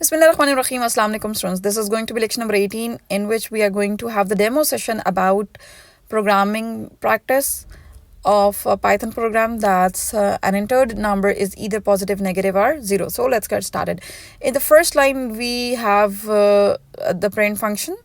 Bismillahirrahmanirrahim. Assalamu alaikum students. This is going to be lecture number 18 in which we are going to have the demo session about programming practice of a Python program that's an entered number is either positive, negative or zero. So let's get started. In the first line we have the print function.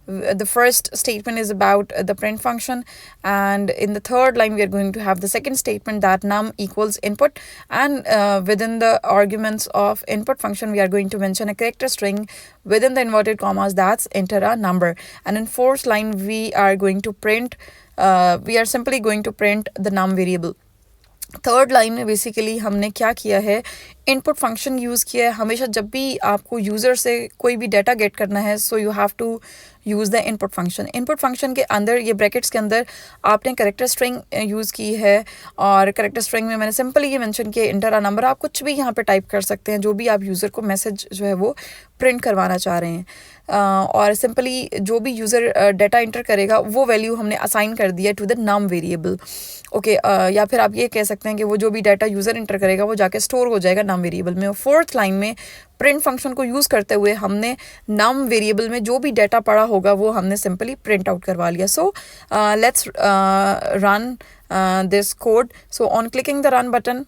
The first statement is about the print function, and in the third line we are going to have the second statement that num equals input, and within the arguments of input function we are going to mention a character string within the inverted commas that's enter a number. And in fourth line we are going to print we are simply going to print the num variable. Third line में basically हमने क्या किया है, input function use किया है. हमेशा जब भी आपको यूज़र से कोई भी डाटा गेट करना है so you have to use the input function. Input function के अंदर ये ब्रैकेट्स के अंदर आपने करेक्टर स्ट्रिंग यूज़ की है, और करेक्टर स्ट्रिंग में मैंने सिंपली ये मेंशन किया इंटर अ नंबर. आप कुछ भी यहाँ पे टाइप कर सकते हैं, जो भी आप यूज़र को मैसेज जो है वो प्रिंट करवाना चाह रहे हैं. और सिंपली जो भी यूज़र डाटा इंटर करेगा वो वैल्यू हमने असाइन कर दिया to the num variable. Okay, या फिर आप ये कह सकते हैं कि वो जो भी डाटा यूज़र इंटर करेगा वो जाके स्टोर हो जाएगा नम वेरिएबल में. फोर्थ लाइन में प्रिंट फंक्शन को यूज़ करते हुए हमने नम वेरिएबल में जो भी डाटा पड़ा होगा वो हमने सिंपली प्रिंट आउट करवा लिया. So let's run this code. So on clicking the run button,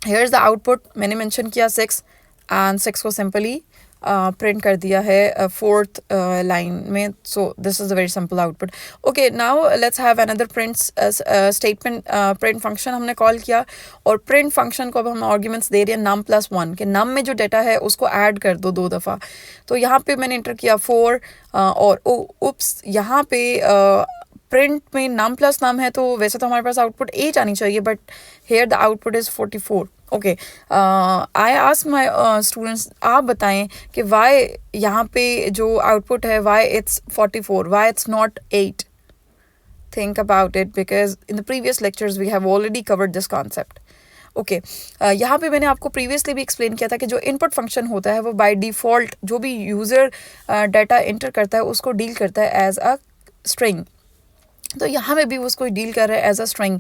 here is the output. मैंने मेंशन किया 6 एंड 6 को सिंपली प्रिंट कर दिया है फोर्थ लाइन में. So this is a very simple output. Okay, now let's have another print statement. Print function हमने call किया, और प्रिंट फंक्शन को अब हम आर्ग्यूमेंट्स दे रहे हैं num + 1 के नम में जो डाटा है उसको ऐड कर दो 2 दफ़ा. तो यहाँ पे मैंने इंटर किया 4 और उप्स यहाँ पे प्रिंट में num + num है, तो वैसे तो हमारे पास आउटपुट 8 आनी चाहिए, but here the output is 44. Okay, I ask my students, आप बताएं कि वाई यहाँ पे जो आउटपुट है why it's 44, why it's not 8. Think about it, because in the previous lectures we have already covered this concept. Okay, यहाँ पे मैंने आपको प्रीवियसली भी एक्सप्लेन किया था कि जो इनपुट फंक्शन होता है वो बाय डिफ़ॉल्ट जो भी यूज़र डाटा इंटर करता है उसको डील करता है एज अ स्ट्रिंग. तो यहाँ में भी वो उसको डील कर रहा है एज अ स्ट्रिंग,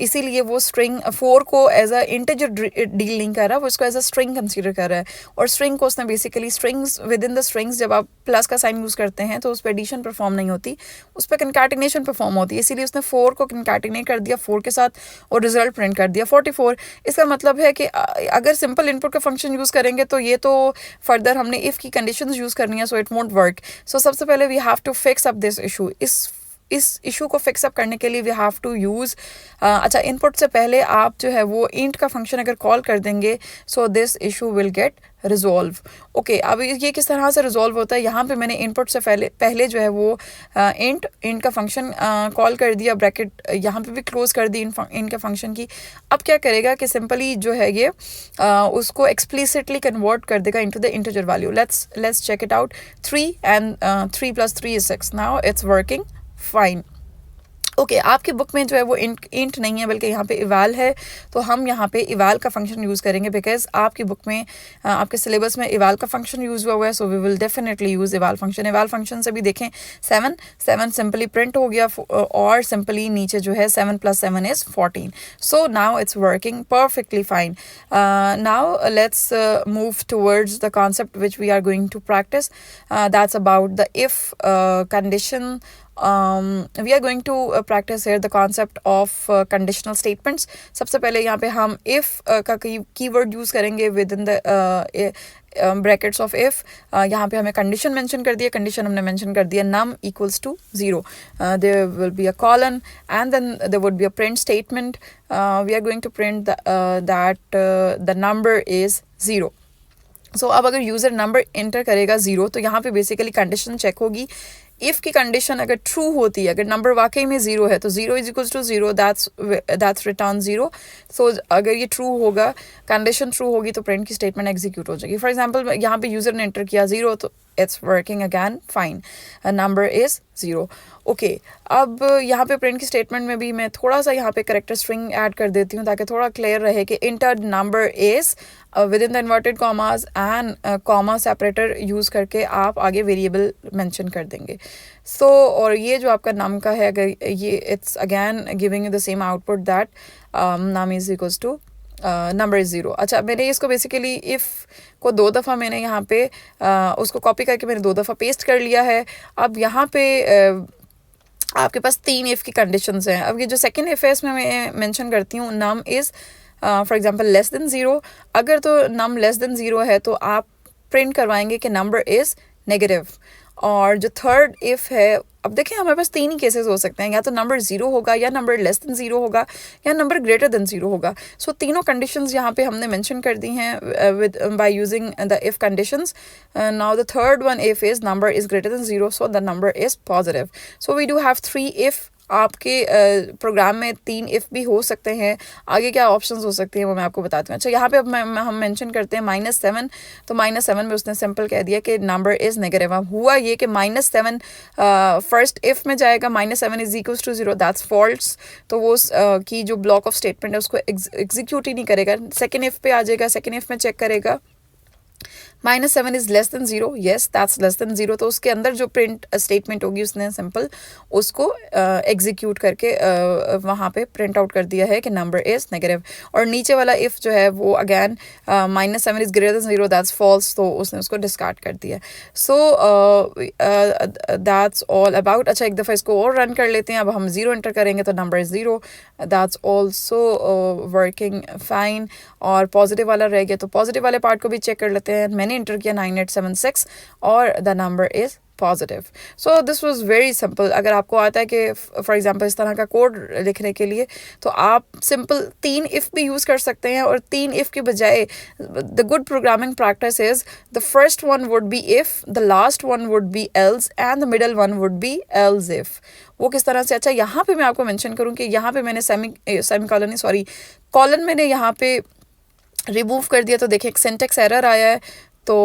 इसीलिए वो स्ट्रिंग 4 को एज अ इंटीजर डील नहीं कर रहा, वो उसको एज अ स्ट्रिंग कंसीडर कर रहा है. और स्ट्रिंग को उसने basically strings with in the strings, जब आप प्लस का साइन यूज़ करते हैं तो उस पर एडिशन परफॉर्म नहीं होती, उस पर कंकैटिनेशन परफॉर्म होती है. इसीलिए उसने 4 को कंकैटिनेट कर दिया 4 के साथ और रिजल्ट प्रिंट कर दिया 44. इसका मतलब है कि अगर सिंपल इनपुट का फंक्शन यूज़ करेंगे तो ये तो फर्दर हमने इफ़ की कंडीशन यूज़ करनी है, so it won't work. So सबसे पहले we have to fix up this issue. इस इशू को फिक्सअप करने के लिए वी हैव टू यूज़ अच्छा, इनपुट से पहले आप जो है वो इंट का फंक्शन अगर कॉल कर देंगे so this issue will get resolve. Okay, अब ये किस तरह से रिजॉल्व होता है, यहाँ पे मैंने इनपुट से पहले जो है वो इंट का फंक्शन कॉल कर दिया, ब्रैकेट यहाँ पे भी क्लोज कर दी इंट के फंक्शन की. अब क्या करेगा कि सिंपली जो है ये उसको एक्सप्लिसिटली कन्वर्ट कर देगा into the integer value. Let's check it out. 3 and 3 + 3 is 6. Now it's working fine. Okay, आपकी बुक में जो है वो इंट नहीं है बल्कि यहाँ पे इवाल है, तो हम यहाँ पे इवाल का फंक्शन यूज़ करेंगे बिकॉज आपकी बुक में आपके सिलेबस में इवाल का फंक्शन यूज़ हुआ है. So we will definitely use eval function. Eval function से भी देखें 7 सिंपली प्रिंट हो गया, और सिंपली नीचे जो है 7 + 7 is 14. So now it's working perfectly fine. Now let's move towards the concept which we are going to practice. That's about the if condition. We are going to practice here the concept of conditional statements. सबसे पहले यहाँ पे हम if का keyword use करेंगे within the brackets of if. यहाँ पे हमें condition mention कर दिया, condition हमने mention कर दिया num equals to 0. There will be a colon and then there would be a print statement. We are going to print that the number is 0. सो अब अगर यूज़र नंबर इंटर करेगा 0 तो यहाँ पे बेसिकली कंडीशन चेक होगी. If की condition अगर true होती है, अगर नंबर वाकई में 0 है तो 0 = 0, दैट्स रिटर्न 0. सो अगर ये ट्रू होगा, कंडीशन ट्रू होगी तो प्रिंट की स्टेटमेंट एग्जीक्यूट हो जाएगी. फॉर एग्जांपल यहाँ पे यूज़र ने एंटर किया 0, तो it's working again fine, number is 0. Okay, अब यहाँ पे प्रिंट की स्टेटमेंट में भी मैं थोड़ा सा यहाँ पे करेक्टर स्ट्रिंग ऐड कर देती हूँ ताकि थोड़ा क्लियर रहे कि inter number is with in the inverted commas and comma separator use करके आप आगे वेरिएबल मेंशन कर देंगे. सो और ये जो आपका नम का है, अगर ये it's again giving the same output that num is equals to number is zero. अच्छा, मैंने इसको बेसिकली इफ़ को 2 दफ़ा मैंने यहाँ पे उसको कॉपी करके मैंने 2 दफ़ा पेस्ट कर लिया है। अब यहाँ पे आपके पास 3 इफ़ की कंडीशंस हैं। अब ये जो सेकंड इफ़ है इसमें मैं मेंशन करती हूँ num is for example less than zero. अगर तो नम लेस देन ज़ीरो है तो आप प्रिंट करवाएंगे कि नंबर इज़ नेगेटिव। और जो थर्ड इफ़ है, अब देखिए हमारे पास 3 ही केसेस हो सकते हैं, या तो नंबर ज़ीरो होगा, या नंबर लेस देन ज़ीरो होगा, या नंबर ग्रेटर देन ज़ीरो होगा। सो तीनों कंडीशंस यहाँ पे हमने मेंशन कर दी हैं with by using the if conditions. Now the third one if is number is greater than zero, so the number is positive. So we do have 3 if. आपके program में 3 इफ़ भी हो सकते हैं। आगे क्या ऑप्शंस हो सकती हैं वो मैं आपको बताती हूँ। अच्छा, यहाँ पे अब हम मेंशन करते हैं -7। तो -7 में उसने सिंपल कह दिया कि नंबर इज़ नेगेटिव। अब हुआ ये कि -7 फर्स्ट इफ़ में जाएगा, -7 is equals to 0, that's false. तो वो की जो ब्लॉक ऑफ स्टेटमेंट है उसको एग्जीक्यूट ही नहीं करेगा। सेकेंड इफ़ पे आ जाएगा, सेकेंड इफ़ में चेक करेगा -7 is less than zero, yes that's less than zero. तो उसके अंदर जो प्रिंट स्टेटमेंट होगी उसने सिंपल उसको एग्जीक्यूट करके वहाँ पे प्रिंट आउट कर दिया है कि नंबर इज़ नेगेटिव। और नीचे वाला इफ़ जो है वो again -7 is greater than zero, that's false, तो उसने उसको डिस्कार्ड कर दिया। So that's all about. अच्छा, एक दफ़ा इसको और रन कर लेते हैं। अब हम 0 एंटर करेंगे तो number is 0, that's also working fine. और पॉजिटिव वाला रह गया तो पॉजिटिव वाले पार्ट को भी चेक कर लेते हैं। मैंने इंटर किया 9876 और the number is positive. So this was very simple. अगर आपको आता है कि फॉर एग्जांपल इस तरह का कोड लिखने के लिए, तो आप सिंपल 3 इफ़ भी यूज़ कर सकते हैं। और 3 इफ़ के बजाय the good programming practice is the first one would be if, the last one would be else, and the middle one would be else if. वो किस तरह से? अच्छा, यहाँ पे मैं आपको मेंशन करूँ कि यहाँ पे मैंने सेमी कॉलन नहीं, सॉरी, कॉलन मैंने यहाँ पे रिमूव कर दिया। तो देखिए एक सिंटेक्स एरर आया है। तो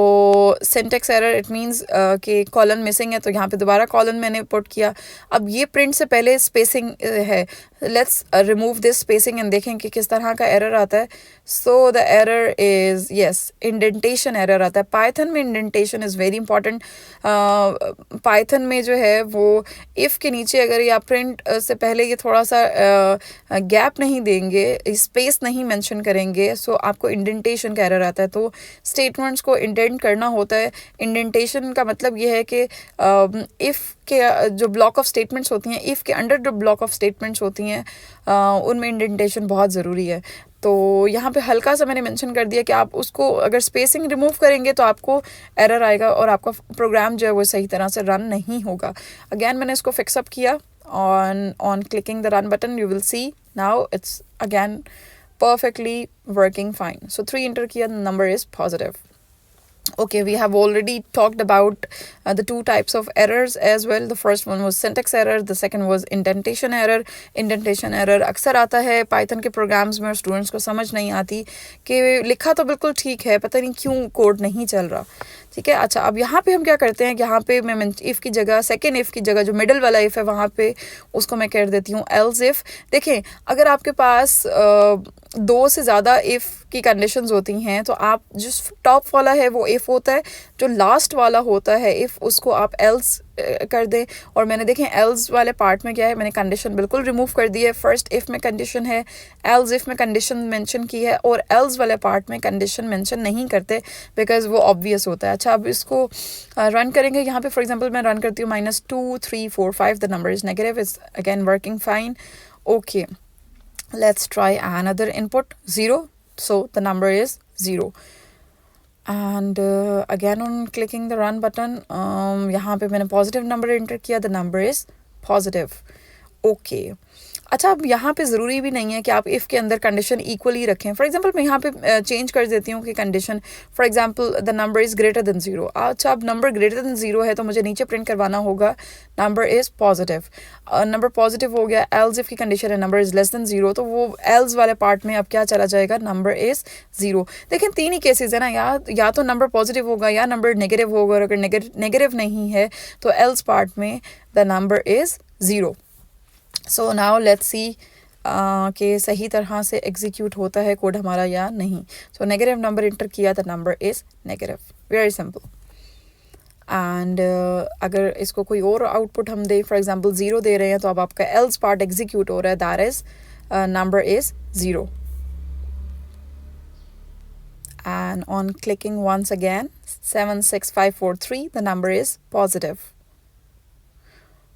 सिंटेक्स एरर इट मीन्स कि कॉलन मिसिंग है, तो यहाँ पे दोबारा कॉलन मैंने पुट किया। अब ये प्रिंट से पहले स्पेसिंग है, let's remove this spacing and देखें कि किस तरह का एरर आता है। So the error is yes, indentation error आता है। पाइथन में indentation is very important. Python में जो है वो इफ़ के नीचे अगर या प्रिंट से पहले ये थोड़ा सा गैप नहीं देंगे, स्पेस नहीं मेंशन करेंगे, सो आपको इंडेंटेशन का एरर आता है। तो स्टेटमेंट्स को इंडेंट करना होता है। इंडेंटेशन का मतलब ये है कि इफ़ के जो ब्लॉक ऑफ स्टेटमेंट्स होती हैं, इफ़ के अंडर जो ब्लॉक ऑफ स्टेटमेंट्स होती हैं उनमें इंडेंटेशन बहुत ज़रूरी है। तो यहाँ पे हल्का सा मैंने मेंशन कर दिया कि आप उसको अगर स्पेसिंग रिमूव करेंगे तो आपको एरर आएगा और आपका प्रोग्राम जो है वो सही तरह से रन नहीं होगा। अगेन मैंने इसको फिक्सअप किया on clicking the run button. You will see now it's again perfectly working fine. So 3 enter kiya, the number is positive. Okay, we have already talked about the 2 types of errors as well. The first one was syntax error, the second was indentation error. Indentation error अक्सर आता है Python के programmes में और students को समझ नहीं आती कि लिखा तो बिल्कुल ठीक है, पता नहीं क्यों कोड नहीं चल रहा। ठीक है। अच्छा, अब यहाँ पे हम क्या करते हैं, यहाँ पे मैं इफ़ की जगह, सेकेंड इफ़ की जगह जो मिडल वाला इफ़ है वहाँ पे उसको मैं कर देती हूँ एल्स इफ़। देखें, अगर आपके पास 2 से ज़्यादा इफ़ की कंडीशंस होती हैं तो आप जो टॉप वाला है वो इफ़ होता है, जो लास्ट वाला होता है इफ़ उसको आप एल्स कर दें। और मैंने देखें एल्स वाले पार्ट में क्या है, मैंने कंडीशन बिल्कुल रिमूव कर दी है। फर्स्ट इफ़ में कंडीशन है, एल्स इफ़ में कंडीशन मेंशन की है, और एल्स वाले पार्ट में कंडीशन मेंशन नहीं करते बिकॉज वो ऑब्वियस होता है। अच्छा, अब इसको रन करेंगे। यहाँ पे फॉर एग्जांपल मैं रन करती हूँ -2 3 4 5, the number is negative, is again working fine. Okay, let's try another input 0, so the number is 0, and again on clicking the run button यहाँ पे मैंने पॉजिटिव नंबर एंटर किया, the number is positive. Okay, अच्छा, अब यहाँ पे ज़रूरी भी नहीं है कि आप इफ़ के अंदर कंडीशन इक्वली रखें। फॉर एग्जांपल मैं यहाँ पे चेंज कर देती हूँ कि condition for example the number is greater then 0। अच्छा, अब नंबर ग्रेटर देन 0 है तो मुझे नीचे प्रिंट करवाना होगा number is positive. Number positive हो गया, एल्स इफ़ की कंडीशन है नंबर इज़ लेस देन 0, तो वो एल्स वाले पार्ट में अब क्या चला जाएगा, नंबर इज़ 0। देखें 3 ही केसेस है ना, या तो नंबर पॉजिटिव होगा या नंबर नेगेटिव होगा, और अगर नेगेटिव नहीं है तो एल्स पार्ट में the number is 0। So now let's see कि सही तरह से एग्जीक्यूट होता है कोड हमारा या नहीं। सो नेगेटिव नंबर इंटर किया, the number is negative, very simple. And अगर इसको कोई और आउटपुट हम दें, फॉर एग्जांपल 0 दे रहे हैं, तो अब आपका एल्स पार्ट एग्जीक्यूट हो रहा है, that is number is 0। And on clicking once again 76543, the number is positive.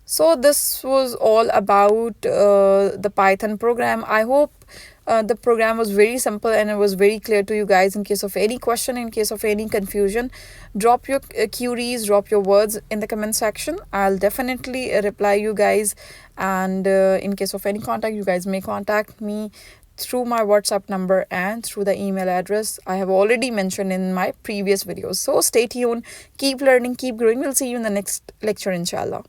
So this was all about the Python program. I hope the program was very simple and it was very clear to you guys. In case of any question, in case of any confusion, drop your queries, drop your words in the comment section. I'll definitely reply you guys. And in case of any contact, you guys may contact me through my WhatsApp number and through the email address I have already mentioned in my previous videos. So stay tuned, keep learning, keep growing. We'll see you in the next lecture, inshallah.